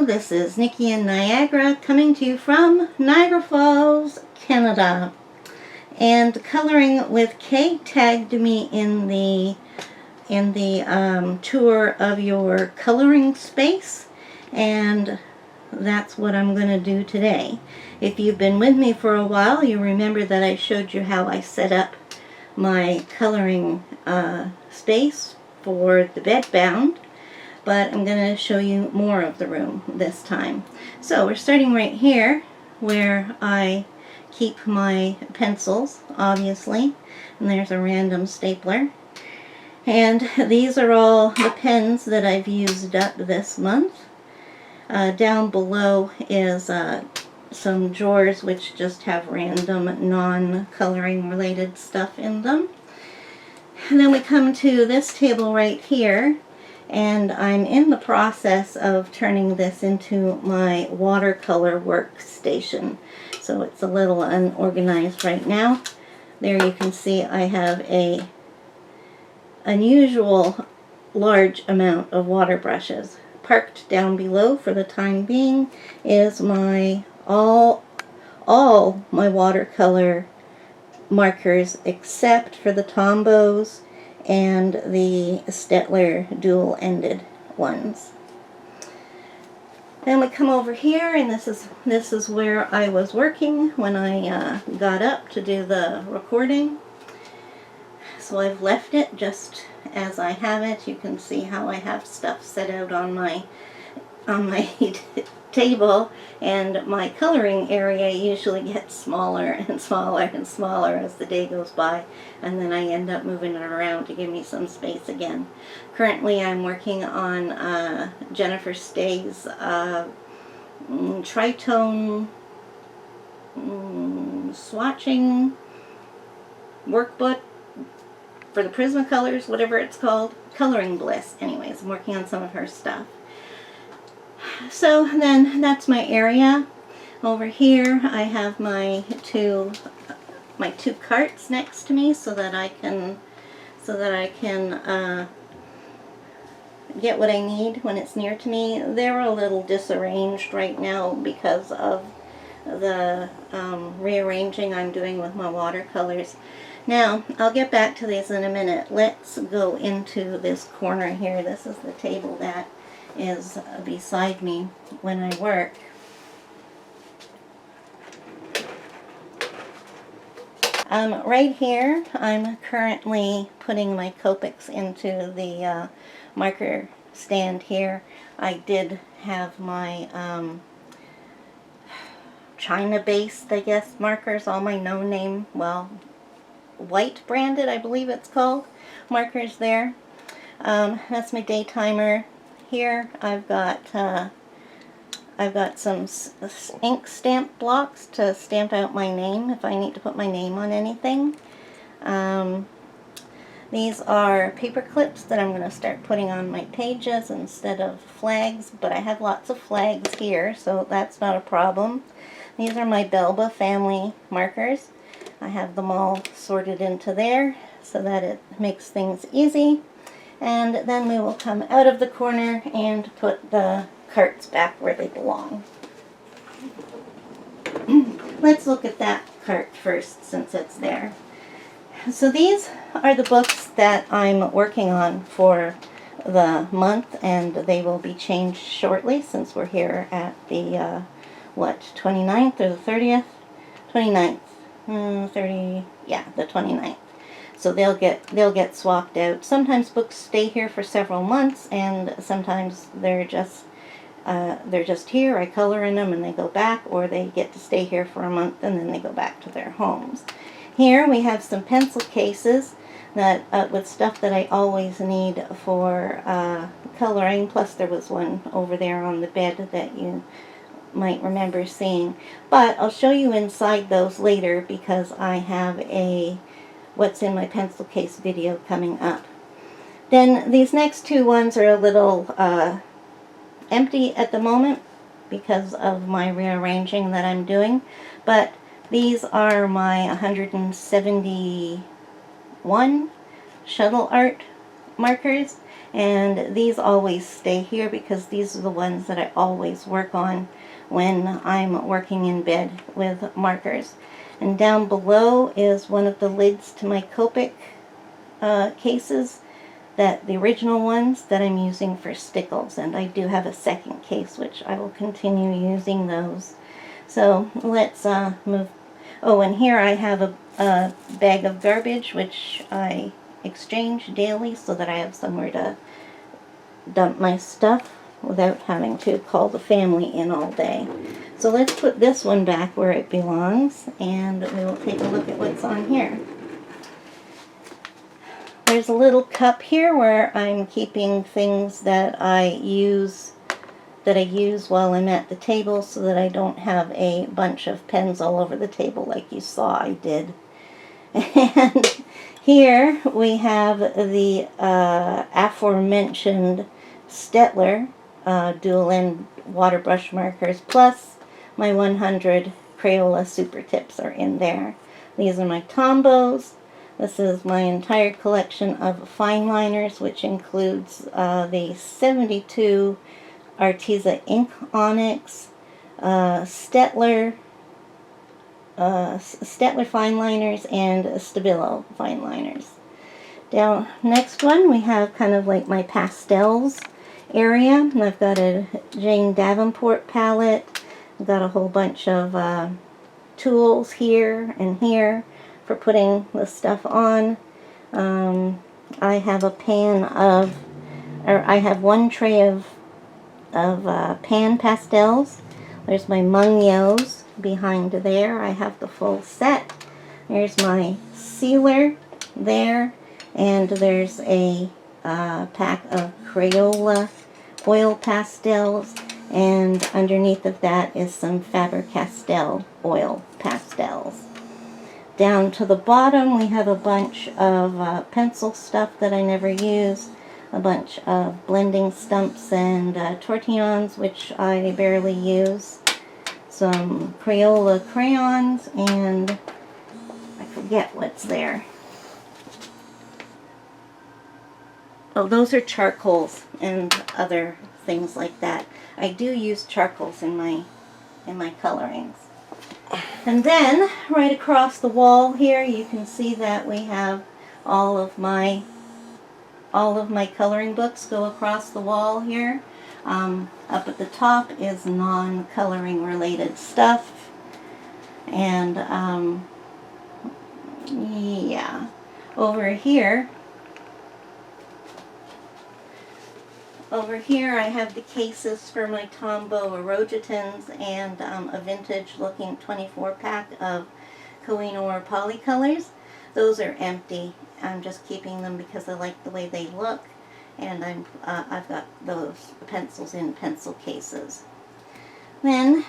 this is Nikki in Niagara coming to you from Niagara Falls, Canada. And Coloring with Kay tagged me in the tour of your coloring space, and that's what I'm going to do today. If you've been with me for a while, you remember that I showed you how I set up my coloring space for the bed bound, but I'm going to show you more of the room this time. So we're starting right here where I keep my pencils, obviously, and there's a random stapler. And these are all the pens that I've used up this month. Down below is some drawers which just have random non-coloring related stuff in them. And then we come to this table right here, and I'm in the process of turning this into my watercolor workstation. So it's a little unorganized right now. There you can see I have a unusual large amount of water brushes. Parked down below for the time being is my all my watercolor markers except for the Tombows and the Stettler dual-ended ones. Then we come over here, and this is where I was working when I got up to do the recording. So I've left it just as I have it. You can see how I have stuff set out on my table, and my coloring area usually gets smaller and smaller and smaller as the day goes by, and then I end up moving it around to give me some space again. Currently I'm working on Jennifer Stay's tritone swatching workbook for the Prismacolors, whatever it's called. Coloring Bliss. Anyways, I'm working on some of her stuff. So then that's my area. Over here I have my two carts next to me so that I can get what I need when it's near to me. They're a little disarranged right now because of the rearranging I'm doing with my watercolors. Now, I'll get back to these in a minute. Let's go into this corner here. This is the table that is beside me when I work. Right here, I'm currently putting my Copics into the marker stand here. I did have my China-based, I guess, markers, all my no-name, well, white branded, I believe it's called, markers there. That's my day timer. Here I've got some ink stamp blocks to stamp out my name if I need to put my name on anything. These are paper clips that I'm going to start putting on my pages instead of flags, but I have lots of flags here, so that's not a problem. These are my Belba family markers. I have them all sorted into there so that it makes things easy. And then we will come out of the corner and put the carts back where they belong. Let's look at that cart first since it's there. So these are the books that I'm working on for the month, and they will be changed shortly since we're here at the 29th or the 30th? 29th. 30, yeah, the 29th. So they'll get swapped out. Sometimes books stay here for several months, and sometimes they're just here. I color in them and they go back, or they get to stay here for a month and then they go back to their homes. Here we have some pencil cases that with stuff that I always need for coloring. Plus there was one over there on the bed that you might remember seeing. But I'll show you inside those later because I have a what's in my pencil case video coming up. Then these next two ones are a little empty at the moment because of my rearranging that I'm doing, but these are my 171 shuttle art markers, And these always stay here because these are the ones that I always work on when I'm working in bed with markers. And down below is one of the lids to my Copic cases, that the original ones that I'm using for stickles, and I do have a second case which I will continue using those. So let's move. Oh, and here I have a bag of garbage which I exchange daily so that I have somewhere to dump my stuff without having to call the family in all day. So let's put this one back where it belongs, and we will take a look at what's on here. There's a little cup here where I'm keeping things that I use while I'm at the table so that I don't have a bunch of pens all over the table like you saw I did. And here we have the aforementioned Stettler dual end water brush markers, plus my 100 Crayola Super Tips are in there. These are my Tombos. This is my entire collection of fine liners, which includes the 72 Arteza Ink Onyx, Stettler fine liners, and Stabilo fine liners. Down next one we have kind of like my pastels area, and I've got a Jane Davenport palette. I've got a whole bunch of tools here and here for putting the stuff on. I have a I have one tray of pan pastels. There's my Mungyos behind there. I have the full set. There's my sealer there, and there's a pack of Crayola oil pastels, and underneath of that is some Faber-Castell oil pastels. Down to the bottom we have a bunch of pencil stuff that I never use, a bunch of blending stumps and tortillons, which I barely use, some Crayola crayons, and I forget what's there. Oh, those are charcoals and other things like that. I do use charcoals in my colorings. And then right across the wall here you can see that we have all of my coloring books go across the wall here. Up at the top is non-coloring related stuff, and yeah, over here I have the cases for my Tombow Erogitons and a vintage looking 24 pack of Kohinoor Polycolors. Those are empty. I'm just keeping them because I like the way they look, and I've got those pencils in pencil cases. Then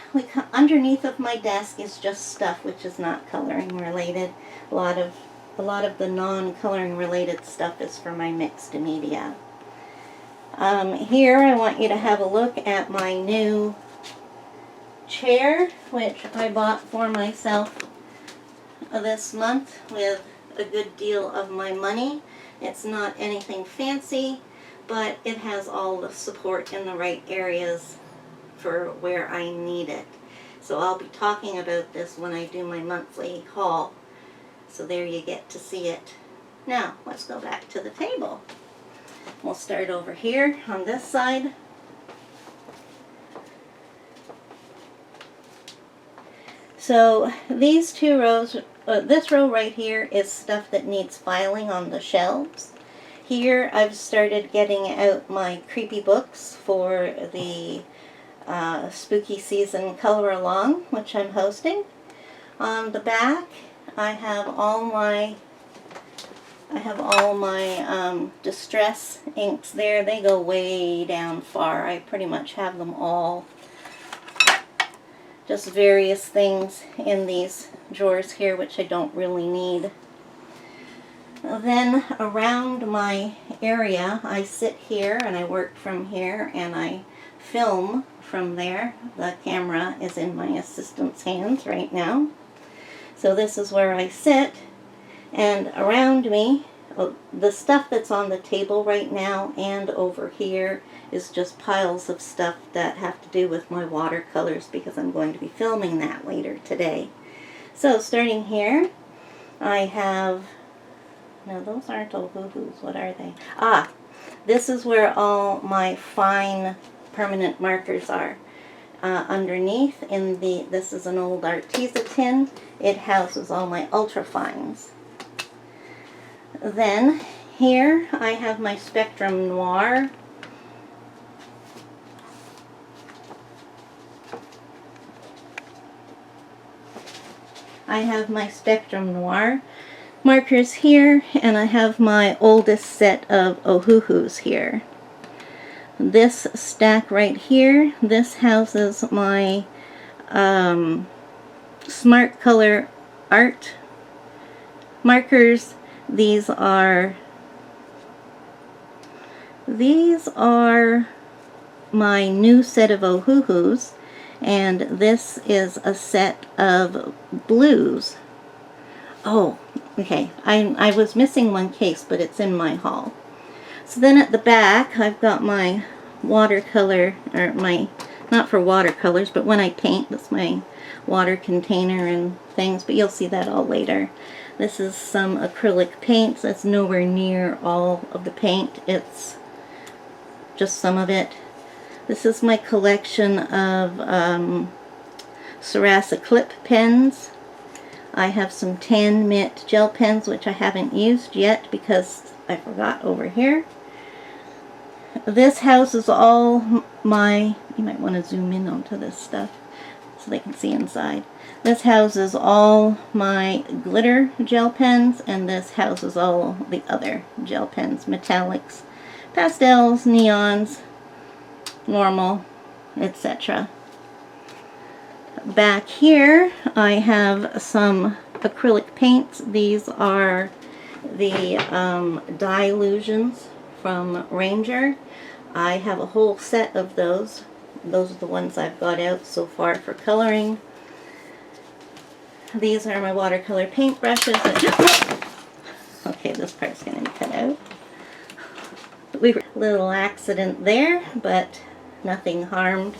underneath of my desk is just stuff which is not coloring related. A lot of the non-coloring related stuff is for my mixed media. Here I want you to have a look at my new chair, which I bought for myself this month with a good deal of my money. It's not anything fancy, but it has all the support in the right areas for where I need it. So I'll be talking about this when I do my monthly haul. So there you get to see it. Now let's go back to the table. We'll start over here on this side. So these two rows, this row right here is stuff that needs filing on the shelves. Here I've started getting out my creepy books for the spooky season color along, which I'm hosting. On the back I have all my distress inks there. They go way down far. I pretty much have them all. Just various things in these drawers here which I don't really need. Then around my area I sit here and I work from here and I film from there. The camera is in my assistant's hands right now. So this is where I sit, and around me the stuff that's on the table right now and over here is just piles of stuff that have to do with my watercolors because I'm going to be filming that later today. So starting here, I have, no, those aren't Ohuhus, what are they? Ah, this is where all my fine permanent markers are. Underneath, this is an old Arteza tin, it houses all my ultra fines. Then here I have my Spectrum Noir. I have my Spectrum Noir markers here, and I have my oldest set of Ohuhus here. This stack right here, this houses my Smart Color Art markers. These are my new set of Ohuhus, and this is a set of blues. Oh, okay, I was missing one case, but it's in my haul. So then at the back, I've got my watercolor, or my, not for watercolors, but when I paint, that's my water container and things, but you'll see that all later. This is some acrylic paints. That's nowhere near all of the paint. It's just some of it. This is my collection of Sarasa clip pens. I have some tan mint gel pens, which I haven't used yet because I forgot over here. This houses all my, you might want to zoom in onto this stuff so they can see inside. This houses all my glitter gel pens, and this houses all the other gel pens, metallics, pastels, neons, normal, etc. Back here I have some acrylic paints. These are the Dilutions from Ranger. I have a whole set of those. Those are the ones I've got out so far for coloring. These are my watercolor paint brushes. Okay, this part's going to be cut out. We were a little accident there, but nothing harmed.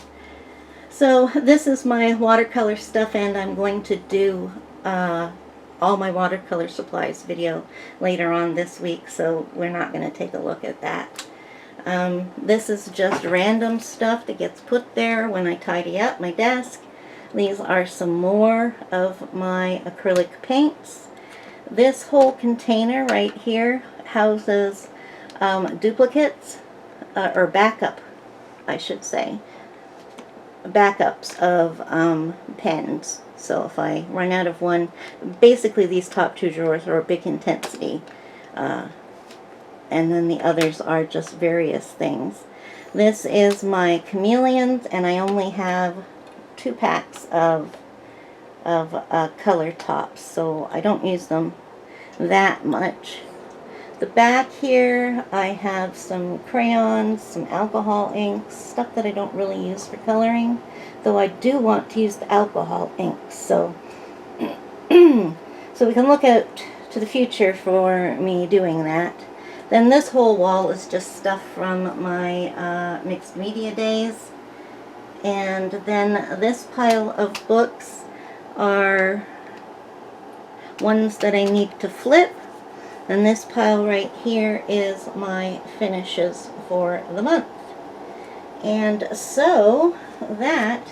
So this is my watercolor stuff, and I'm going to do all my watercolor supplies video later on this week, so we're not going to take a look at that. This is just random stuff that gets put there when I tidy up my desk. These are some more of my acrylic paints. This whole container right here houses duplicates, or backup, I should say, backups of pens. So if I run out of one, basically these top two drawers are Big Intensity, and then the others are just various things. This is my chameleons, and I only have 2 packs of color tops, so I don't use them that much. The back here I have some crayons, some alcohol inks, stuff that I don't really use for coloring, though I do want to use the alcohol inks, so so we can look out to the future for me doing that. Then this whole wall is just stuff from my mixed media days. And then this pile of books are ones that I need to flip. And this pile right here is my finishes for the month. And so that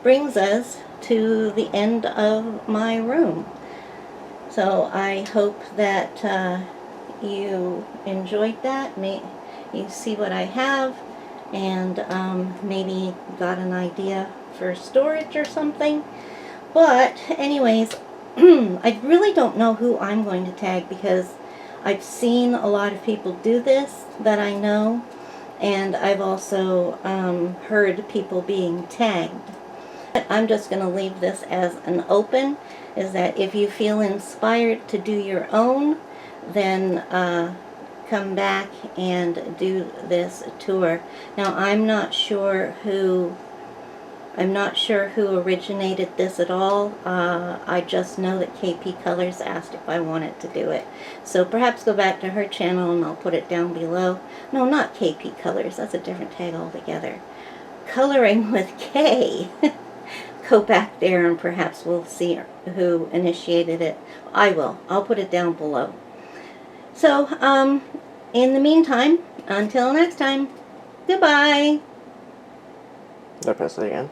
brings us to the end of my room. So I hope that you enjoyed that. You see what I have, and maybe got an idea for storage or something. But anyways, I really don't know who I'm going to tag, because I've seen a lot of people do this that I know, and I've also heard people being tagged. But I'm just going to leave this as an open, is that if you feel inspired to do your own, then come back and do this tour. Now I'm not sure who I'm not sure who originated this at all. I just know that KP Colors asked if I wanted to do it. So perhaps go back to her channel and I'll put it down below. No, not KP Colors. That's a different tag altogether. Coloring with K. Go back there and perhaps we'll see who initiated it. I will. I'll put it down below. So, in the meantime, until next time, goodbye. Did I press it again?